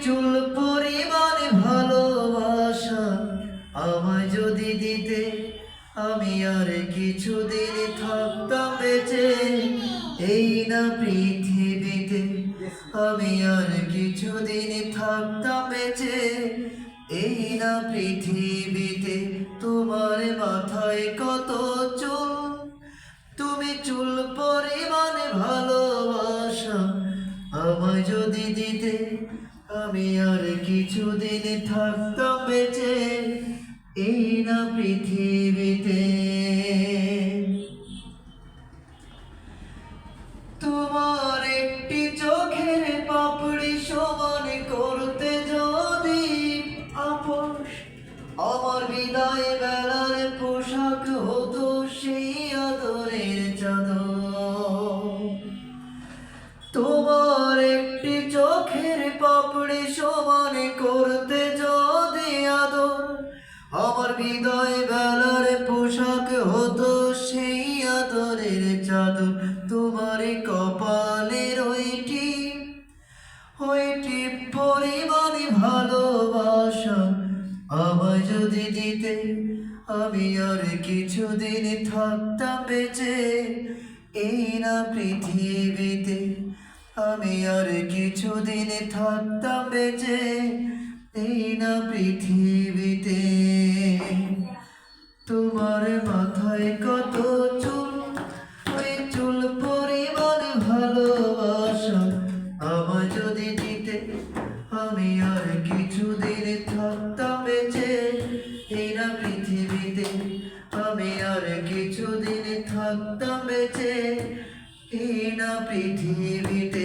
চুল পরিমাণে ভালোবাসা আমায় যদি দিতে, আমি আর কিছুদিন থাকতাম বেঁচে। এই না পৃথিবীতে, আমি আর কিছুদিন থাকতাম বেঁচে। এই না পৃথিবীতে, তোমার মাথায় কত চুল, তুমি চুল পরিমাণে ভালোবাসা আমায় যদি দিতে, আমি আর কিছুদিন থাকতাম বেঁচে। এই না পৃথিবীতে। তোমার একটি চোখের পাপড়ি সমান করতে যদি আপোষ, আমার বিদায় বেলার পোশাক হতো সেই আদরের চাদর। তোমার একটি চোখের পাপড়ি সমান করতে যদি আদর, আমার বিদায় বেলার পোশাক হতো সেই আদরের চাদর। তোমার কপালের ওইটি পরিমাণে ভালোবাসা আমায় যদি দিতে, আমি আর কিছুদিন থাকতাম বেঁচে। এই না পৃথিবীতে, আমি আর কিছুদিন থাকতাম বেঁচে। এই না পৃথিবীতে। তোমার মাথায় কত চুল, ওই চুল পরিমাণে ভালোবাসা আমায় যদি দিতে, আমি আর কিছুদিন থাকতাম বেঁচে। এই না পৃথিবীতে, আমি আর কিছুদিন থাকতাম বেঁচে। এই না পৃথিবীতে।